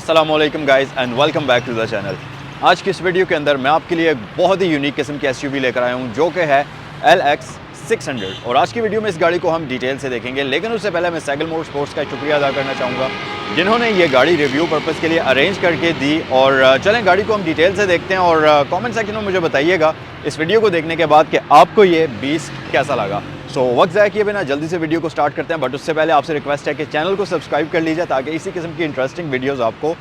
अस्सलामुअलैकुम guys and welcome back to the channel. आज की इस वीडियो के अंदर मैं आपके लिए एक बहुत ही यूनिक किस्म की एसयूवी लेकर आया हूँ जो कि है LX 600। और आज की वीडियो में इस गाड़ी को हम डिटेल से देखेंगे, लेकिन उससे पहले मैं साइकिल मोड स्पोर्ट्स का शुक्रिया अदा करना चाहूँगा जिन्होंने ये गाड़ी रिव्यू पर्पज़ के लिए अरेंज करके दी। और चलें गाड़ी को हम डिटेल से देखते हैं और कमेंट सेक्शन में मुझे बताइएगा इस वीडियो को देखने के बाद कि आपको ये बीस्ट कैसा लगा। सो वक्त ज़ाया किए बिना जल्दी से वीडियो को स्टार्ट करते हैं, बट उससे पहले आपसे रिक्वेस्ट है कि चैनल को सब्सक्राइब कर लीजिए ताकि इसी किस्म की इंटरेस्टिंग वीडियोस आपको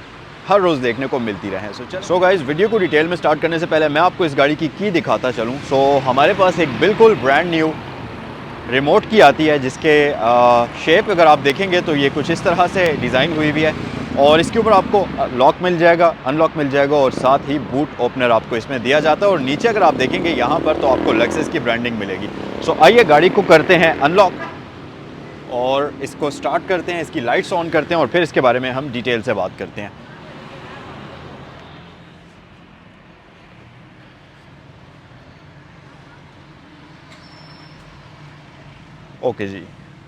हर रोज़ देखने को मिलती रहें। सो गाइस, वीडियो को डिटेल में स्टार्ट करने से पहले मैं आपको इस गाड़ी की दिखाता चलूँ। सो हमारे पास एक बिल्कुल ब्रांड न्यू रिमोट की आती है जिसके शेप अगर आप देखेंगे तो ये कुछ इस तरह से डिज़ाइन हुई हुई है और इसके ऊपर आपको लॉक मिल जाएगा, अनलॉक मिल जाएगा और साथ ही बूट ओपनर आपको इसमें दिया जाता है। और नीचे अगर आप देखेंगे यहाँ पर तो आपको लेक्सस की ब्रांडिंग मिलेगी। सो आइए गाड़ी को करते हैं अनलॉक और इसको स्टार्ट करते हैं, इसकी लाइट्स ऑन करते हैं और फिर इसके बारे में हम डिटेल से बात करते हैं। ओके जी,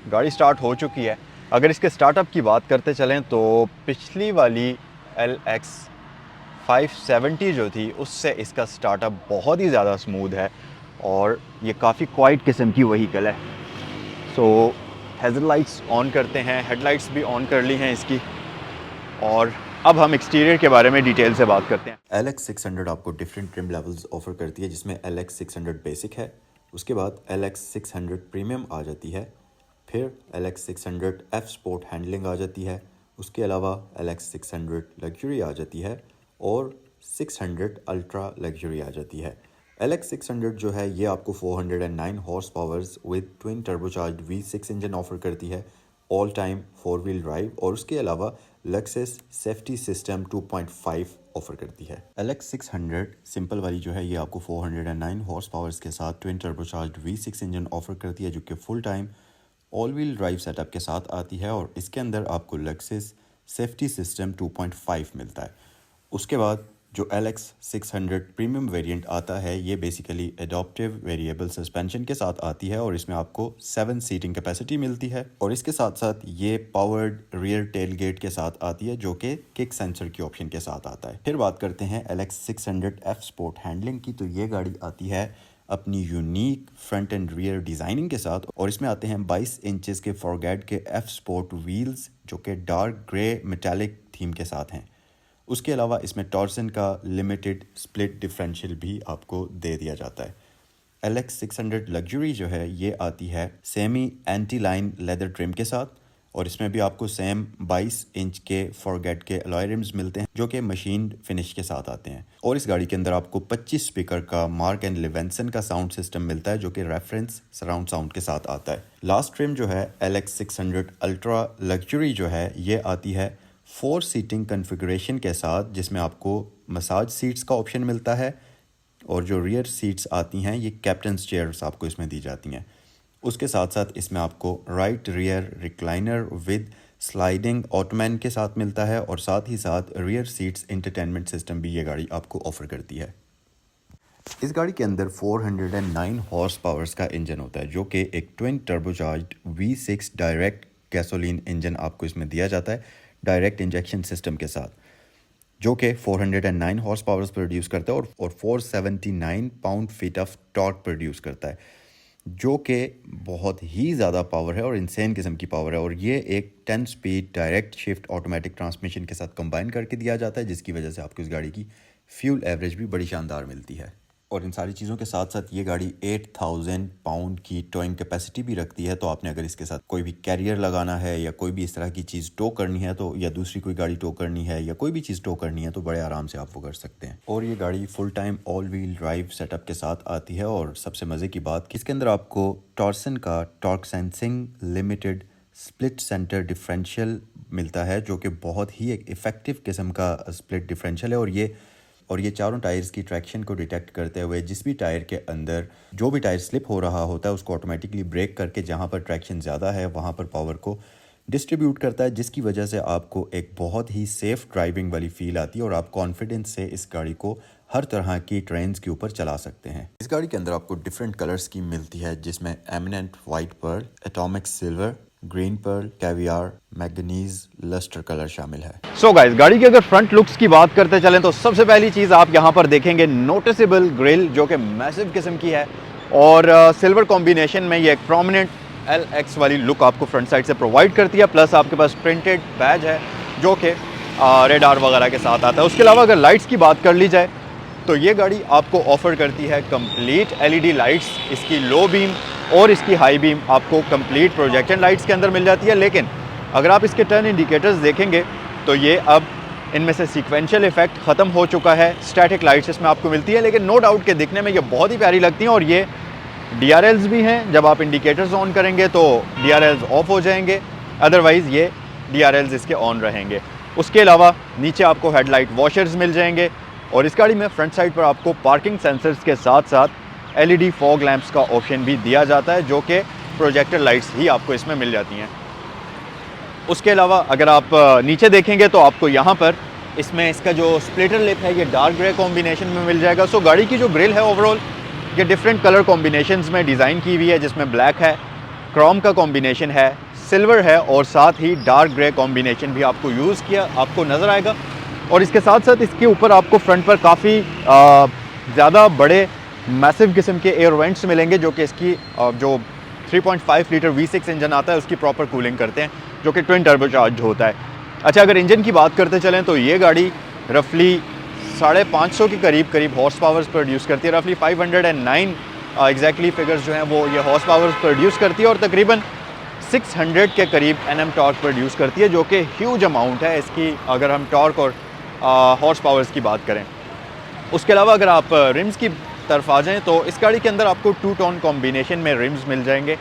गाड़ी स्टार्ट हो चुकी है। अगर इसके स्टार्टअप की बात करते चलें तो पिछली वाली LX 570 जो थी उससे इसका स्टार्टअप बहुत ही ज़्यादा स्मूथ है और ये काफ़ी क्वाइट किस्म की वहीकल है। सो हेडलाइट्स लाइट्स ऑन करते हैं, हेडलाइट्स भी ऑन कर ली हैं इसकी। और अब हम एक्सटीरियर के बारे में डिटेल से बात करते हैं। LX 600 आपको डिफरेंट ट्रिम लेवल्स ऑफर करती है, जिसमें LX 600 बेसिक है, उसके बाद LX 600 प्रीमियम आ जाती है, फिर LX 600 F स्पोर्ट हैंडलिंग आ जाती है, उसके अलावा LX 600 लग्जरी आ जाती है और 600 अल्ट्रा लग्जरी आ जाती है। LX 600 जो है ये आपको 409 horse powers with twin turbocharge V6 engine offer करती है, ऑल टाइम 4 व्हील ड्राइव, और उसके अलावा लेक्सस सेफ्टी सिस्टम 2.5 ऑफर करती है। LX 600 सिंपल वाली जो है ये आपको 409 हॉर्स पावर्स के साथ twin turbocharge V6 engine offer करती है जो कि full time all wheel drive setup के साथ आती है और इसके अंदर आपको लेक्सस सेफ्टी सिस्टम 2.5 मिलता है। उसके बाद जो LX 600 प्रीमियम वेरिएंट आता है ये बेसिकली एडॉप्टिव वेरिएबल सस्पेंशन के साथ आती है और इसमें आपको 7 सीटिंग कैपेसिटी मिलती है और इसके साथ साथ ये पावर्ड रियर टेल गेट के साथ आती है जो कि किक सेंसर की ऑप्शन के साथ आता है। फिर बात करते हैं LX 600 F स्पोर्ट हैंडलिंग की, तो ये गाड़ी आती है अपनी unique front end rear designing के साथ और इसमें आते हैं 22 इंचेस के फॉरगेट के F स्पोर्ट व्हील्स जो कि डार्क ग्रे मेटालिक थीम के साथ हैं। उसके अलावा इसमें टॉर्सन का लिमिटेड स्प्लिट डिफरेंशियल भी आपको दे दिया जाता है। LX 600 लग्जरी जो है ये आती है semi anti line leather trim के साथ और इसमें भी आपको सेम 22 इंच के फॉरगेट के अलॉय रिम्स मिलते हैं जो कि मशीन फिनिश के साथ आते हैं। और इस गाड़ी के अंदर आपको 25 स्पीकर का मार्क एंड लेवेंसन का साउंड सिस्टम मिलता है जो कि रेफरेंस सराउंड साउंड के साथ आता है। लास्ट ट्रिम जो है LX 600 अल्ट्रा लग्जरी जो है ये आती है 4 सीटिंग कन्फिगरेशन के साथ, जिसमें आपको मसाज सीट्स का ऑप्शन मिलता है और जो रियर सीट्स आती हैं ये कैप्टन्स चेयर्स आपको इसमें दी जाती हैं। उसके साथ साथ इसमें आपको right rear recliner with sliding ottoman के साथ मिलता है और साथ ही साथ रियर सीट्स इंटरटेनमेंट सिस्टम भी ये गाड़ी आपको ऑफर करती है। इस गाड़ी के अंदर 409 हॉर्स पावर्स का इंजन होता है जो कि एक twin turbocharged V6 direct gasoline engine आपको इसमें दिया जाता है डायरेक्ट इंजेक्शन सिस्टम के साथ, जो कि 409 हॉर्स पावर्स प्रोड्यूस करता है और 479 pound feet of torque produce करता है, जो कि बहुत ही ज़्यादा पावर है और इंसेन किस्म की पावर है। और ये एक 10 speed direct shift automatic transmission के साथ कंबाइन करके दिया जाता है, जिसकी वजह से आपको इस गाड़ी की फ्यूल एवरेज भी बड़ी शानदार मिलती है। और इन सारी चीज़ों के साथ साथ ये गाड़ी 8000 पाउंड की टोइंग कैपेसिटी भी रखती है, तो आपने अगर इसके साथ कोई भी कैरियर लगाना है या कोई भी इस तरह की चीज़ टो करनी है तो, या दूसरी कोई गाड़ी टो करनी है या कोई भी चीज़ टो करनी है तो बड़े आराम से आप वो कर सकते हैं। और ये गाड़ी full time all wheel drive setup के साथ आती है और सबसे मज़े की बात कि इसके अंदर आपको टॉर्सन का torque sensing limited split centre differential मिलता है जो कि बहुत ही एक इफ़ेक्टिव किस्म का स्प्लिट डिफरेंशियल है और ये चारों टायर्स की ट्रैक्शन को डिटेक्ट करते हुए जिस भी टायर के अंदर जो भी टायर स्लिप हो रहा होता है उसको ऑटोमेटिकली ब्रेक करके जहां पर ट्रैक्शन ज़्यादा है वहां पर पावर को डिस्ट्रीब्यूट करता है, जिसकी वजह से आपको एक बहुत ही सेफ ड्राइविंग वाली फील आती है और आप कॉन्फिडेंस से इस गाड़ी को हर तरह की ट्रेन्स के ऊपर चला सकते हैं। इस गाड़ी के अंदर आपको डिफरेंट कलर स्कीम मिलती है जिसमें eminent white pearl, atomic silver, green pearl, caviar, manganese, lustre colour शामिल है। सो गाइस, गाड़ी की अगर फ्रंट लुक्स की बात करते चलें तो सबसे पहली चीज़ आप यहाँ पर देखेंगे नोटिसेबल ग्रिल, जो कि मैसिव किस्म की है और सिल्वर कॉम्बिनेशन में ये एक प्रोमिनेंट LX वाली लुक आपको फ्रंट साइड से प्रोवाइड करती है। प्लस आपके पास प्रिंटेड बैज है जो कि रेडार वगैरह के साथ आता है। उसके अलावा अगर लाइट्स की बात कर ली जाए तो ये गाड़ी आपको ऑफर करती है कंप्लीट LED लाइट्स। इसकी लो बीम और इसकी हाई बीम आपको कंप्लीट प्रोजेक्शन लाइट्स के अंदर मिल जाती है। लेकिन अगर आप इसके टर्न इंडिकेटर्स देखेंगे तो ये अब इनमें से सीक्वेंशियल इफेक्ट ख़त्म हो चुका है। स्टैटिक लाइट्स इसमें आपको मिलती है, लेकिन नो डाउट के दिखने में ये बहुत ही प्यारी लगती हैं। और ये DRLs भी हैं, जब आप इंडिकेटर्स ऑन करेंगे तो DRLs ऑफ हो जाएंगे, अदरवाइज़ ये DRLs इसके ऑन रहेंगे। उसके अलावा नीचे आपको हेडलाइट वॉशर्स मिल जाएंगे और इस गाड़ी में फ्रंट साइड पर आपको पार्किंग सेंसर्स के साथ साथ LED फॉग लैंप्स का ऑप्शन भी दिया जाता है, जो कि प्रोजेक्टर लाइट्स ही आपको इसमें मिल जाती हैं। उसके अलावा अगर आप नीचे देखेंगे तो आपको यहाँ पर इसमें इसका जो स्प्लिटर लिप है ये डार्क ग्रे कॉम्बिनेशन में मिल जाएगा। सो गाड़ी की जो ग्रिल है ओवरऑल ये डिफरेंट कलर कॉम्बिनेशंस में डिज़ाइन की हुई है, जिसमें ब्लैक है, क्रोम का कॉम्बिनेशन है, सिल्वर है और साथ ही डार्क ग्रे कॉम्बिनेशन भी आपको यूज़ किया आपको नज़र आएगा। और इसके साथ साथ इसके ऊपर आपको फ्रंट पर काफ़ी ज़्यादा बड़े मैसिव किस्म के एयर वेंट्स मिलेंगे, जो कि इसकी जो 3.5 लीटर V6 इंजन आता है उसकी प्रॉपर कूलिंग करते हैं, जो कि ट्विन टर्बोचार्ज होता है। अच्छा, अगर इंजन की बात करते चलें तो ये गाड़ी रफली 550 के करीब हॉर्स पावर्स प्रोड्यूस करती है। रफली 509 एग्जैक्टली फिगर्स जो हैं वो ये हॉर्स पावर्स प्रोड्यूस करती है और तकरीबन 600 के करीब Nm टॉर्क प्रोड्यूस करती है, जो कि ह्यूज अमाउंट है इसकी अगर हम टॉर्क और हॉर्स पावर्स की बात करें। उसके अलावा अगर आप रिम्स की तरफ आ जाएं तो इस गाड़ी के अंदर आपको 2 टोन कॉम्बिनेशन में रिम्स मिल जाएंगे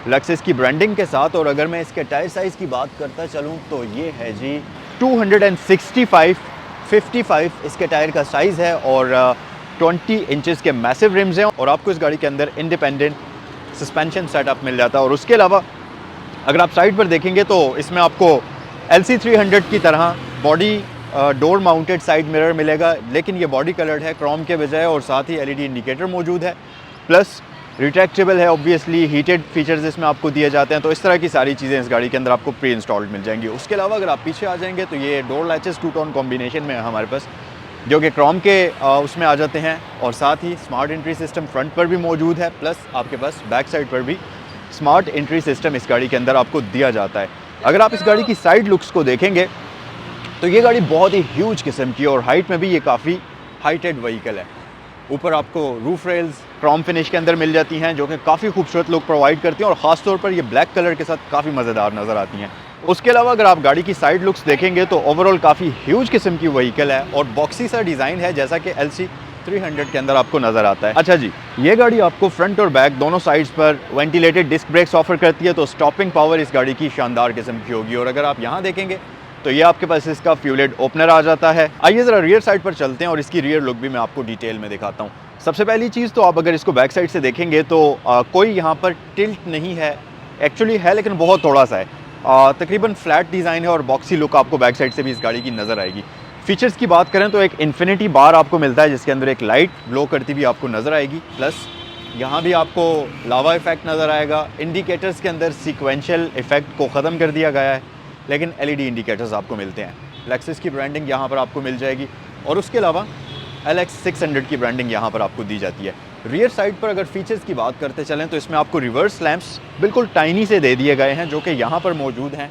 लक्सिस की ब्रांडिंग के साथ। और अगर मैं इसके टायर साइज़ की बात करता चलूँ तो ये है जी 265/55 इसके टायर का साइज़ है और 20 इंचेस के मैसिव रिम्स हैं और आपको इस गाड़ी के अंदर इंडिपेंडेंट सस्पेंशन सेटअप मिल जाता है। और उसके अलावा अगर आप साइड पर देखेंगे तो इसमें आपको LC300 की तरह body door mounted side mirror मिलेगा, लेकिन ये बॉडी कलर्ड है क्रोम के बजाय और साथ ही LED इंडिकेटर मौजूद है, प्लस रिट्रैक्टेबल है। ऑब्वियसली हीटेड फीचर्स इसमें आपको दिए जाते हैं, तो इस तरह की सारी चीज़ें इस गाड़ी के अंदर आपको प्री इंस्टॉल्ड मिल जाएंगी। उसके अलावा अगर आप पीछे आ जाएंगे तो ये डोर लैचेस 2 टोन कॉम्बिनेशन में है हमारे पास, जो कि क्रोम के उसमें आ जाते हैं और साथ ही स्मार्ट एंट्री सिस्टम फ्रंट पर भी मौजूद है, प्लस आपके पास बैक साइड पर भी स्मार्ट एंट्री सिस्टम इस गाड़ी के अंदर आपको दिया जाता है। अगर आप इस गाड़ी की साइड लुक्स को देखेंगे तो ये गाड़ी बहुत ही ह्यूज किस्म की और हाइट में भी ये काफ़ी हाइटेड व्हीकल है। ऊपर आपको रूफ रेल्स क्रोम फिनिश के अंदर मिल जाती हैं, जो कि काफ़ी खूबसूरत लुक प्रोवाइड करती हैं और ख़ास तौर पर ये ब्लैक कलर के साथ काफ़ी मज़ेदार नज़र आती हैं। उसके अलावा अगर आप गाड़ी की साइड लुक्स देखेंगे तो ओवरऑल काफ़ी ह्यूज किस्म की व्हीकल है और बॉक्सी सा डिज़ाइन है, जैसा कि LC300 के अंदर आपको नज़र आता है। अच्छा जी, ये गाड़ी आपको फ्रंट और बैक दोनों साइड्स पर वेंटिलेटेड डिस्क ब्रेक्स ऑफर करती है, तो स्टॉपिंग पावर इस गाड़ी की शानदार किस्म की होगी। और अगर आप यहाँ देखेंगे तो ये आपके पास इसका फ्यूलेड ओपनर आ जाता है। आइए ज़रा रियर साइड पर चलते हैं और इसकी रियर लुक भी मैं आपको डिटेल में दिखाता हूँ। सबसे पहली चीज़ तो आप अगर इसको बैक साइड से देखेंगे तो कोई यहाँ पर टिल्ट नहीं है, एक्चुअली है लेकिन बहुत थोड़ा सा है। तकरीबन फ्लैट डिज़ाइन है और बॉक्सी लुक आपको बैक साइड से भी इस गाड़ी की नज़र आएगी। फीचर्स की बात करें तो एक इन्फिनिटी बार आपको मिलता है, जिसके अंदर एक लाइट ग्लो करती भी आपको नज़र आएगी, प्लस यहाँ भी आपको लावा इफेक्ट नज़र आएगा। इंडिकेटर्स के अंदर सीक्वेंशियल इफेक्ट को ख़त्म कर दिया गया है, लेकिन LED इंडिकेटर्स आपको मिलते हैं। लेक्सिस की ब्रांडिंग यहाँ पर आपको मिल जाएगी और उसके अलावा LX600 की ब्रांडिंग यहाँ पर आपको दी जाती है। रियर साइड पर अगर फीचर्स की बात करते चलें तो इसमें आपको रिवर्स लैंप्स बिल्कुल टाइनी से दे दिए गए हैं, जो कि यहाँ पर मौजूद हैं,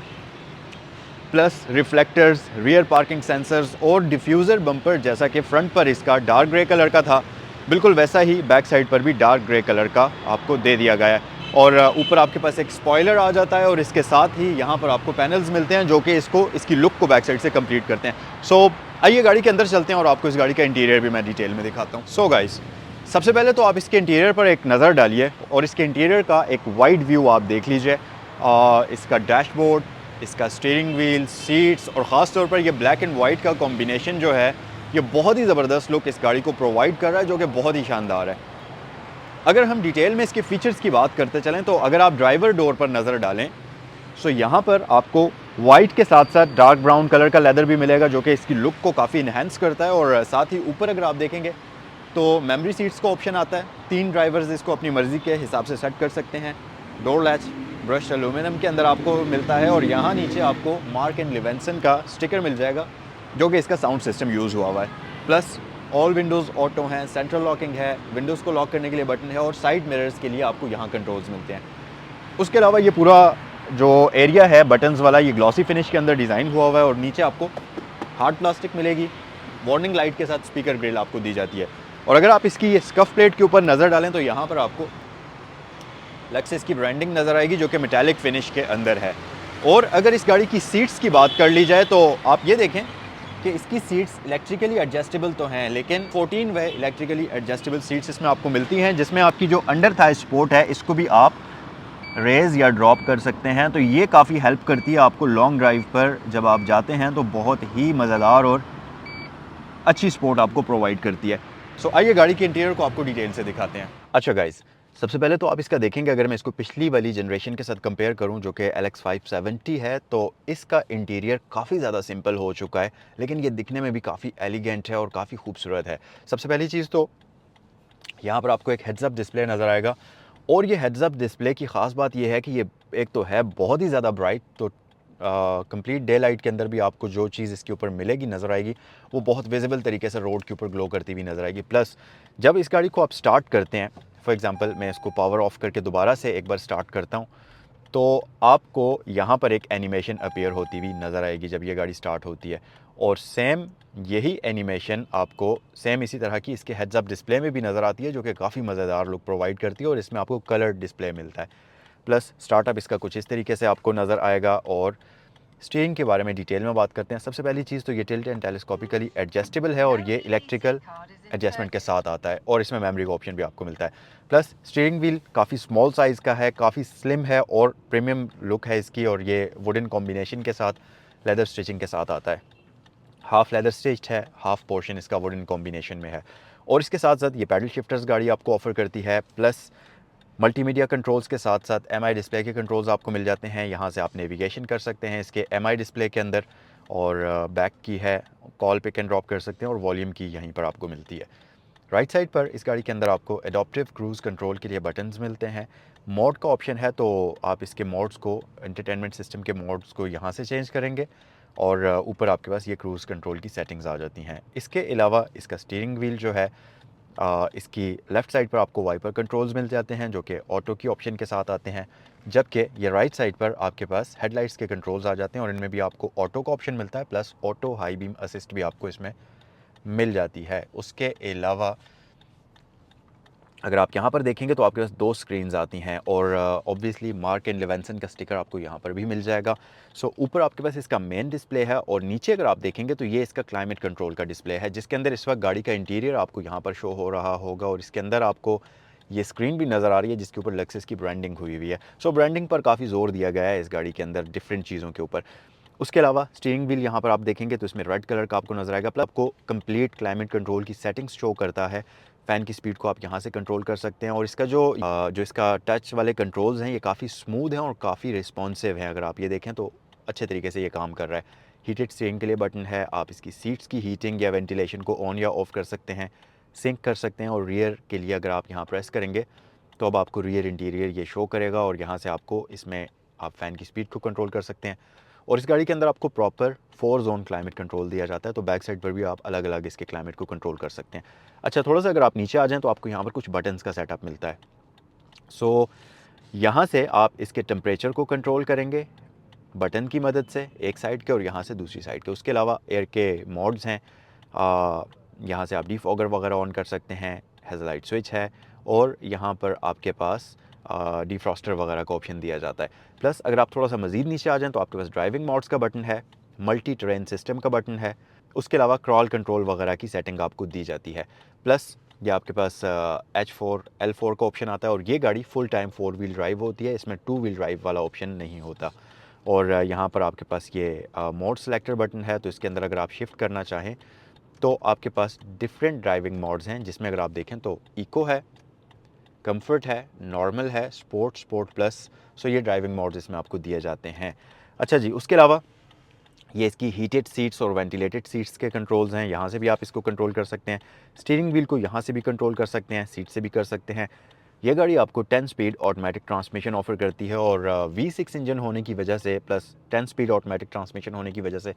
plus reflectors, rear parking sensors और डिफ्यूज़र बम्पर, जैसा कि फ्रंट पर इसका डार्क ग्रे कलर का था, बिल्कुल वैसा ही बैक साइड पर भी डार्क ग्रे कलर का आपको दे दिया गया है। और ऊपर आपके पास एक स्पॉइलर आ जाता है और इसके साथ ही यहाँ पर आपको पैनल्स मिलते हैं, जो कि इसकी लुक को बैक साइड से कंप्लीट करते हैं। सो आइए गाड़ी के अंदर चलते हैं और आपको इस गाड़ी का इंटीरियर भी मैं डिटेल में दिखाता हूँ। सो गाइस, सबसे पहले तो आप इसके इंटीरियर पर एक नज़र डालिए और इसके इंटीरियर का एक वाइड व्यू आप देख लीजिए। इसका डैशबोर्ड, इसका स्टीयरिंग व्हील, सीट्स और ख़ास तौर पर ये ब्लैक एंड वाइट का कॉम्बिनेशन जो है ये बहुत ही ज़बरदस्त लुक इस गाड़ी को प्रोवाइड कर रहा है, जो कि बहुत ही शानदार है। अगर हम डिटेल में इसके फीचर्स की बात करते चलें तो अगर आप ड्राइवर डोर पर नज़र डालें तो यहाँ पर आपको वाइट के साथ साथ डार्क ब्राउन कलर का लेदर भी मिलेगा, जो कि इसकी लुक को काफ़ी इन्हेंस करता है। और साथ ही ऊपर अगर आप देखेंगे तो मेमोरी सीट्स का ऑप्शन आता है। 3 ड्राइवर्स इसको अपनी मर्ज़ी के हिसाब से सेट कर सकते हैं। डोर लैच ब्रश एल्यूमिनियम के अंदर आपको मिलता है और यहाँ नीचे आपको मार्क एंड लिवेंसन का स्टिकर मिल जाएगा जो कि इसका साउंड सिस्टम यूज़ हुआ हुआ है। प्लस ऑल विंडोज़ ऑटो हैं, सेंट्रल लॉकिंग है, विंडोज़ को लॉक करने के लिए बटन है और साइड मिरर्स के लिए आपको यहाँ कंट्रोल्स मिलते हैं। उसके अलावा ये पूरा जो एरिया है बटन्स वाला, ये ग्लॉसी फिनिश के अंदर डिज़ाइन हुआ हुआ है और नीचे आपको हार्ड प्लास्टिक मिलेगी। वार्निंग लाइट के साथ स्पीकर ग्रिल आपको दी जाती है। और अगर आप इसकी ये स्कफ प्लेट के ऊपर नज़र डालें तो यहाँ पर आपको लेक्सस की ब्रांडिंग नज़र आएगी जो कि मेटालिक फिनिश के अंदर है। और अगर इस गाड़ी की सीट्स की बात कर ली जाए तो आप ये देखें कि इसकी सीट्स इलेक्ट्रिकली एडजस्टेबल तो हैं, लेकिन 14 वे इलेक्ट्रिकली एडजस्टेबल सीट्स इसमें आपको मिलती हैं, जिसमें आपकी जो अंडर थाई सपोर्ट है इसको भी आप रेज़ या ड्रॉप कर सकते हैं। तो ये काफ़ी हेल्प करती है आपको लॉन्ग ड्राइव पर जब आप जाते हैं तो बहुत ही मज़ेदार और अच्छी सपोर्ट आपको प्रोवाइड करती है। सो आइए गाड़ी के इंटीरियर को आपको डिटेल से दिखाते हैं। अच्छा गाइस, सबसे पहले तो आप इसका देखेंगे, अगर मैं इसको पिछली वाली जनरेशन के साथ कंपेयर करूं जो कि LX 570 है, तो इसका इंटीरियर काफ़ी ज़्यादा सिंपल हो चुका है, लेकिन ये दिखने में भी काफ़ी एलिगेंट है और काफ़ी खूबसूरत है। सबसे पहली चीज़ तो यहाँ पर आपको एक हेड्स अप डिस्प्ले नज़र आएगा और ये हेड्स अप डिस्प्ले की ख़ास बात ये है कि ये एक तो है बहुत ही ज़्यादा ब्राइट, तो कंप्लीट डे लाइट के अंदर भी आपको जो चीज़ इसके ऊपर मिलेगी नज़र आएगी वो बहुत विजिबल तरीके से रोड के ऊपर ग्लो करती हुई नज़र आएगी। प्लस जब इस गाड़ी को आप स्टार्ट करते हैं, फॉर एग्जांपल मैं इसको पावर ऑफ करके दोबारा से एक बार स्टार्ट करता हूँ, तो आपको यहाँ पर एक एनिमेशन अपीयर होती हुई नज़र आएगी जब ये गाड़ी स्टार्ट होती है। और सेम यही एनिमेशन आपको सेम इसी तरह की इसके हेड्स अप डिस्प्ले में भी नज़र आती है जो कि काफ़ी मज़ेदार लुक प्रोवाइड करती है और इसमें आपको कलर डिस्प्ले मिलता है। प्लस स्टार्टअप इसका कुछ इस तरीके से आपको नज़र आएगा। और स्टीयरिंग के बारे में डिटेल में बात करते हैं। सबसे पहली चीज़ तो ये टिल्ट एंड टेलीस्कोपिकली एडजस्टेबल है और ये इलेक्ट्रिकल एडजस्टमेंट के साथ आता है और इसमें मेमोरी का ऑप्शन भी आपको मिलता है। प्लस स्टीयरिंग व्हील काफ़ी स्मॉल साइज़ का है, काफ़ी स्लिम है और प्रीमियम लुक है इसकी, और ये वुडन कॉम्बिनेशन के साथ लेदर स्टिचिंग के साथ आता है। हाफ लेदर स्टिच्ड है, हाफ पोर्शन इसका वुडन कॉम्बिनेशन में है। और इसके साथ साथ ये पैडल शिफ्टर्स गाड़ी आपको ऑफर करती है। प्लस मल्टीमीडिया कंट्रोल्स के साथ साथ MI डिस्प्ले के कंट्रोल्स आपको मिल जाते हैं। यहाँ से आप नेविगेशन कर सकते हैं इसके MI डिस्प्ले के अंदर, और बैक की है, कॉल पिक एंड ड्रॉप कर सकते हैं, और वॉल्यूम की यहीं पर आपको मिलती है। राइट साइड पर इस गाड़ी के अंदर आपको एडॉप्टिव क्रूज़ कंट्रोल के लिए बटन्स मिलते हैं। मोड का ऑप्शन है तो आप इसके मोड्स को, एंटरटेनमेंट सिस्टम के मोड्स को यहाँ से चेंज करेंगे और ऊपर आपके पास ये क्रूज़ कंट्रोल की सेटिंग्स आ जाती हैं। इसके अलावा इसका स्टीयरिंग व्हील जो है, इसकी लेफ़्ट साइड पर आपको वाइपर कंट्रोल्स मिल जाते हैं जो कि ऑटो की ऑप्शन के साथ आते हैं, जबकि ये राइट साइड पर आपके पास हेडलाइट्स के कंट्रोल्स आ जाते हैं और इनमें भी आपको ऑटो का ऑप्शन मिलता है, plus auto high beam assist भी आपको इसमें मिल जाती है। उसके अलावा अगर आप यहाँ पर देखेंगे तो आपके पास 2 स्क्रीन्स आती हैं और ऑब्वियसली मार्क एंड लेवेंसन का स्टिकर आपको यहाँ पर भी मिल जाएगा। सो ऊपर आपके पास इसका मेन डिस्प्ले है और नीचे अगर आप देखेंगे तो ये इसका क्लाइमेट कंट्रोल का डिस्प्ले है, जिसके अंदर इस वक्त गाड़ी का इंटीरियर आपको यहाँ पर शो हो रहा होगा और इसके अंदर आपको ये स्क्रीन भी नज़र आ रही है जिसके ऊपर लेक्सस की ब्रांडिंग हुई हुई है। सो ब्रांडिंग पर काफ़ी ज़ोर दिया गया है इस गाड़ी के अंदर डिफरेंट चीज़ों के ऊपर। उसके अलावा स्टीयरिंग व्हील यहाँ पर आप देखेंगे तो इसमें रेड कलर का आपको नज़र आएगा, प्लस आपको कंप्लीट क्लाइमेट कंट्रोल की सेटिंग्स शो करता है। फ़ैन की स्पीड को आप यहाँ से कंट्रोल कर सकते हैं और इसका जो इसका टच वाले कंट्रोल्स हैं ये काफ़ी स्मूथ हैं और काफ़ी रिस्पॉन्सिव हैं। अगर आप ये देखें तो अच्छे तरीके से ये काम कर रहा है। हीटेड स्टीयरिंग के लिए बटन है, आप इसकी सीट्स की हीटिंग या वेंटिलेशन को ऑन या ऑफ़ कर सकते हैं, सिंक कर सकते हैं। और रियर के लिए अगर आप यहाँ प्रेस करेंगे तो अब आपको रियर इंटीरियर ये शो करेगा और यहाँ से आपको इसमें आप फ़ैन की स्पीड को कंट्रोल कर सकते हैं। और इस गाड़ी के अंदर आपको प्रॉपर 4 जोन क्लाइमेट कंट्रोल दिया जाता है, तो बैक साइड पर भी आप अलग अलग इसके क्लाइमेट को कंट्रोल कर सकते हैं। अच्छा, थोड़ा सा अगर आप नीचे आ जाएँ तो आपको यहाँ पर कुछ बटन्स का सेटअप मिलता है। सो यहाँ से आप इसके टेम्परेचर को कंट्रोल करेंगे बटन की मदद से, एक साइड के और यहाँ से दूसरी साइड के। उसके अलावा एयर के मोड्स हैं, यहाँ से आप डीफॉगर वगैरह ऑन कर सकते हैं, हेडलाइट स्विच है और यहाँ पर आपके पास डिफ्रॉस्टर वगैरह का ऑप्शन दिया जाता है। प्लस अगर आप थोड़ा सा मज़ीद नीचे आ जाएँ तो आपके पास ड्राइविंग मोड्स का बटन है, मल्टी टरेन सिस्टम का बटन है, उसके अलावा क्रॉल कंट्रोल वगैरह की सेटिंग आपको दी जाती है। प्लस ये आपके पास H4 L4 का ऑप्शन आता है और ये गाड़ी फुल टाइम 4 व्हील ड्राइव होती है, इसमें 2 व्हील ड्राइव वाला ऑप्शन नहीं होता। और यहाँ पर आपके पास ये मोड सेलेक्टर बटन है, तो इसके अंदर अगर आप शिफ्ट करना चाहें तो आपके पास डिफरेंट ड्राइविंग मोड्स हैं, जिसमें अगर आप देखें तो इको है, कंफर्ट है, नॉर्मल है, स्पोर्ट, स्पोर्ट प्लस। सो ये ड्राइविंग मोड्स इसमें आपको दिए जाते हैं। अच्छा जी, उसके अलावा ये इसकी हीटेड सीट्स और वेंटिलेटेड सीट्स के कंट्रोल्स हैं, यहाँ से भी आप इसको कंट्रोल कर सकते हैं। स्टीयरिंग व्हील को यहाँ से भी कंट्रोल कर सकते हैं, सीट से भी कर सकते हैं। ये गाड़ी आपको 10 स्पीड ऑटोमेटिक ट्रांसमिशन ऑफर करती है और V6 इंजन होने की वजह से प्लस 10 स्पीड ऑटोमेटिक ट्रांसमिशन होने की वजह से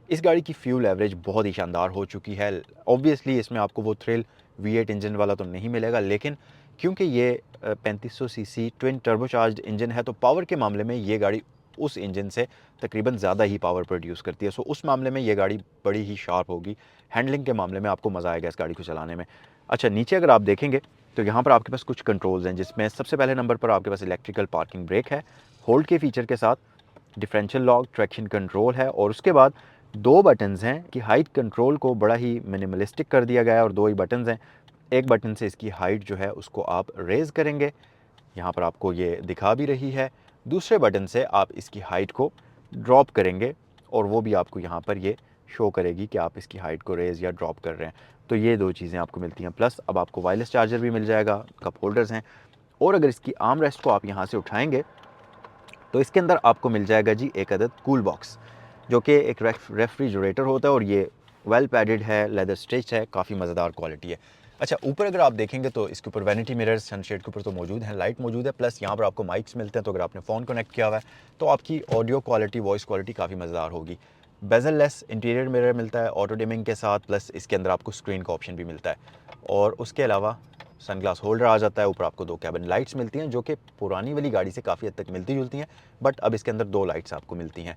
इस गाड़ी की फ्यूल एवरेज बहुत ही शानदार हो चुकी है। ऑब्वियसली इसमें आपको वो थ्रिल V8 इंजन वाला तो नहीं मिलेगा, लेकिन क्योंकि ये 3500 सीसी ट्विन टर्बोचार्ज्ड इंजन है तो पावर के मामले में ये गाड़ी उस इंजन से तकरीबन ज़्यादा ही पावर प्रोड्यूस करती है। सो उस मामले में ये गाड़ी बड़ी ही शार्प होगी। हैंडलिंग के मामले में आपको मज़ा आएगा इस गाड़ी को चलाने में। अच्छा, नीचे अगर आप देखेंगे तो यहाँ पर आपके पास कुछ कंट्रोल्स हैं, जिसमें सबसे पहले नंबर पर आपके पास इलेक्ट्रिकल पार्किंग ब्रेक है, होल्ड के फीचर के साथ डिफरेंशियल लॉक, ट्रैक्शन कंट्रोल है और उसके बाद दो बटन्स हैं कि हाइट कंट्रोल को बड़ा ही मिनिमलिस्टिक कर दिया गया है और दो ही बटन्स हैं। एक बटन से इसकी हाइट जो है उसको आप रेज़ करेंगे, यहाँ पर आपको ये दिखा भी रही है। दूसरे बटन से आप इसकी हाइट को ड्रॉप करेंगे और वो भी आपको यहाँ पर ये शो करेगी कि आप इसकी हाइट को रेज़ या ड्रॉप कर रहे हैं। तो ये दो चीज़ें आपको मिलती हैं। प्लस अब आपको वायरलेस चार्जर भी मिल जाएगा, कप होल्डर्स हैं और अगर इसकी आर्म रेस्ट को आप यहाँ से उठाएंगे तो इसके अंदर आपको मिल जाएगा जी एक अदद कूल बॉक्स, जो कि एक रेफ्रिजरेटर होता है और ये वेल पैडेड है, लेदर स्टिच है, काफ़ी मज़ेदार क्वालिटी है। अच्छा, ऊपर अगर आप देखेंगे तो इसके ऊपर वैनिटी मिरर्स सनशेड के ऊपर तो मौजूद हैं, लाइट मौजूद है, प्लस यहाँ पर आपको माइक्स मिलते हैं। तो अगर आपने फ़ोन कनेक्ट किया हुआ है तो आपकी ऑडियो क्वालिटी, वॉइस क्वालिटी काफ़ी मज़ेदार होगी। बेजल लेस इंटीरियर मिरर मिलता है ऑटो डिमिंग के साथ, प्लस इसके अंदर आपको स्क्रीन का ऑप्शन भी मिलता है और उसके अलावा सनग्लास होल्डर आ जाता है। ऊपर आपको दो कैबिन लाइट्स मिलती हैं जो कि पुरानी वाली गाड़ी से काफ़ी हद तक मिलती जुलती हैं, बट अब इसके अंदर दो लाइट्स आपको मिलती हैं।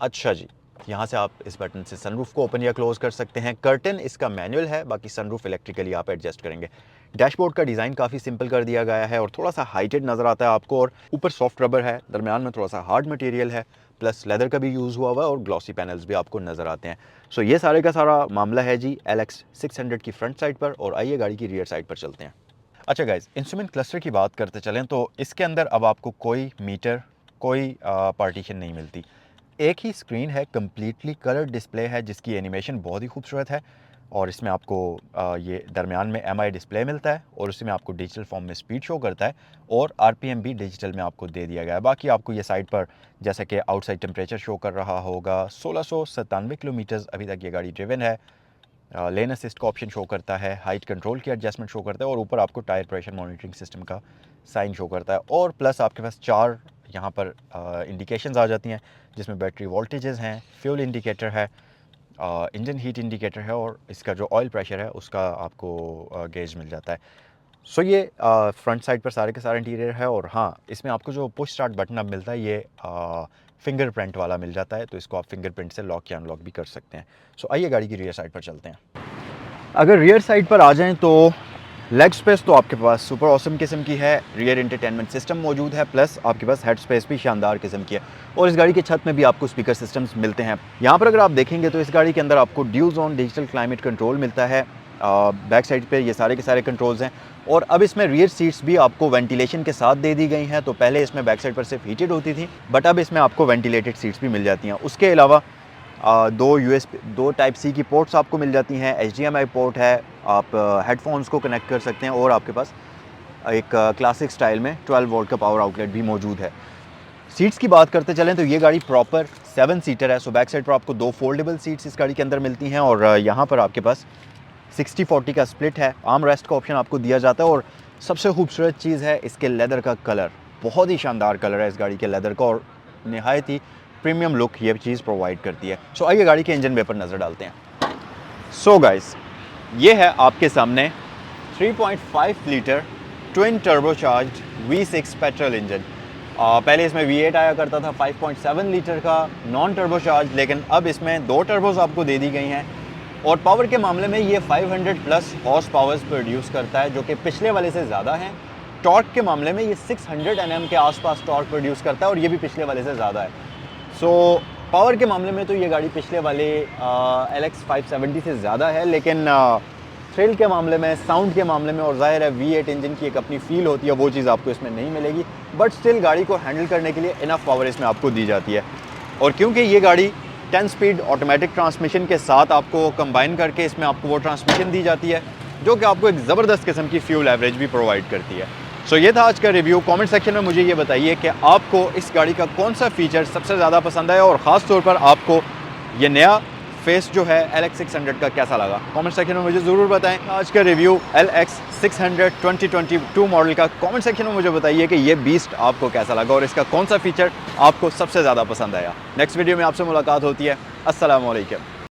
अच्छा जी, यहाँ से आप इस बटन से सनरूफ को ओपन या क्लोज कर सकते हैं। कर्टन इसका मैनुअल है, बाकी सनरूफ इलेक्ट्रिकली आप एडजस्ट करेंगे। डैशबोर्ड का डिज़ाइन काफ़ी सिंपल कर दिया गया है और थोड़ा सा हाइटेड नज़र आता है आपको, और ऊपर सॉफ्ट रबर है, दरमियान में थोड़ा सा हार्ड मटेरियल है, प्लस लेदर का भी यूज़ हुआ हुआ है और ग्लॉसी पैनल्स भी आपको नज़र आते हैं। सो ये सारे का सारा मामला है जी LX 600 की फ्रंट साइड पर, और आइए गाड़ी की रियर साइड पर चलते हैं। अच्छा गाइज, इंस्ट्रूमेंट क्लस्टर की बात करते चलें तो इसके अंदर अब आपको कोई मीटर, कोई पार्टीशन नहीं मिलती। एक ही स्क्रीन है, कम्प्लीटली कलर डिस्प्ले है जिसकी एनिमेशन बहुत ही खूबसूरत है और इसमें आपको ये दरमियान में MI डिस्प्ले मिलता है और उसमें आपको डिजिटल फॉर्म में स्पीड शो करता है और RPM भी डिजिटल में आपको दे दिया गया है। बाकी आपको ये साइड पर जैसे कि आउटसाइड टेम्परेचर शो कर रहा होगा। 1697 किलोमीटर्स अभी तक ये गाड़ी ड्रिवन है। लेन असिस्ट का ऑप्शन शो करता है, हाइट कंट्रोल की एडजस्टमेंट शो करता है और ऊपर आपको टायर प्रेशर मॉनिटरिंग सिस्टम का साइन शो करता है। और प्लस आपके पास चार यहाँ पर इंडिकेशंस आ जाती हैं जिसमें बैटरी वोल्टेजेस हैं, फ्यूल इंडिकेटर है, इंजन हीट इंडिकेटर है और इसका जो ऑयल प्रेशर है उसका आपको गेज मिल जाता है। सो ये फ्रंट साइड पर सारे के सारे इंटीरियर है। और हाँ, इसमें आपको जो पुश स्टार्ट बटन अब मिलता है ये फिंगरप्रिंट वाला मिल जाता है, तो इसको आप फिंगरप्रिंट से लॉक या अनलॉक भी कर सकते हैं। सो आइए गाड़ी की रियर साइड पर चलते हैं। अगर रियर साइड पर आ जाएं तो लेग स्पेस तो आपके पास सुपर ऑसम किस्म की है, रियर एंटरटेनमेंट सिस्टम मौजूद है, प्लस आपके पास हेड स्पेस भी शानदार किस्म की है और इस गाड़ी के छत में भी आपको स्पीकर सिस्टम्स मिलते हैं। यहाँ पर अगर आप देखेंगे तो इस गाड़ी के अंदर आपको due zone digital climate control मिलता है। बैक साइड पे ये सारे के सारे कंट्रोल्स हैं और अब इसमें रियर सीट्स भी आपको वेंटिलेशन के साथ दे दी गई हैं। तो पहले इसमें बैक साइड पर सिर्फ हीटेड होती थी, बट अब इसमें आपको वेंटिलेटेड सीट्स भी मिल जाती हैं। उसके अलावा दो टाइप C की पोर्ट्स आपको मिल जाती हैं, HDMI पोर्ट है, आप हेडफोन्स को कनेक्ट कर सकते हैं और आपके पास एक क्लासिक स्टाइल में 12 वोल्ट का पावर आउटलेट भी मौजूद है। सीट्स की बात करते चलें तो ये गाड़ी प्रॉपर 7 सीटर है। सो बैक साइड पर आपको दो फोल्डेबल सीट्स इस गाड़ी के अंदर मिलती हैं और यहाँ पर आपके पास 60-40 का स्प्लिट है, आर्म रेस्ट का ऑप्शन आपको दिया जाता है और सबसे खूबसूरत चीज़ है इसके लेदर का कलर। बहुत ही शानदार कलर है इस गाड़ी के लेदर का और नहायत ही प्रीमियम लुक ये चीज़ प्रोवाइड करती है। सो आइए गाड़ी के इंजन पे पर नज़र डालते हैं। सो गाइस, ये है आपके सामने 3.5 litre twin turbocharged V6 petrol engine. पहले इसमें V8 आया करता था 5.7 लीटर का नॉन टर्बोचार्ज, लेकिन अब इसमें दो टर्बोज आपको दे दी गई हैं और पावर के मामले में ये 500 प्लस हॉर्स पावर्स प्रोड्यूस करता है जो कि पिछले वाले से ज़्यादा है। टॉर्क के मामले में ये 600 Nm के आसपास टॉर्क प्रोड्यूस करता है और ये भी पिछले वाले से ज़्यादा है। सो पावर के मामले में तो ये गाड़ी पिछले वाले LX 570 से ज़्यादा है, लेकिन थ्रिल के मामले में, साउंड के मामले में और ज़ाहिर है V8 इंजन की एक अपनी फील होती है, वो चीज़ आपको इसमें नहीं मिलेगी। बट स्टिल गाड़ी को हैंडल करने के लिए इनफ पावर इसमें आपको दी जाती है। और क्योंकि ये गाड़ी 10 स्पीड ऑटोमेटिक ट्रांसमिशन के साथ आपको कंबाइन करके इसमें आपको वो ट्रांसमिशन दी जाती है जो कि आपको एक ज़बरदस्त किस्म की फ्यूल एवरेज भी प्रोवाइड करती है। सो ये था आज का रिव्यू। कमेंट सेक्शन में मुझे ये बताइए कि आपको इस गाड़ी का कौन सा फीचर सबसे ज़्यादा पसंद आया और ख़ास तौर पर आपको ये नया फेस जो है LX600 का कैसा लगा कमेंट सेक्शन में मुझे ज़रूर बताएं। आज का रिव्यू LX600 2022 मॉडल का कमेंट सेक्शन में मुझे बताइए कि ये बीस्ट आपको कैसा लगा और इसका कौन सा फीचर आपको सबसे ज़्यादा पसंद आया। नेक्स्ट वीडियो में आपसे मुलाकात होती है। अस्सलाम वालेकुम।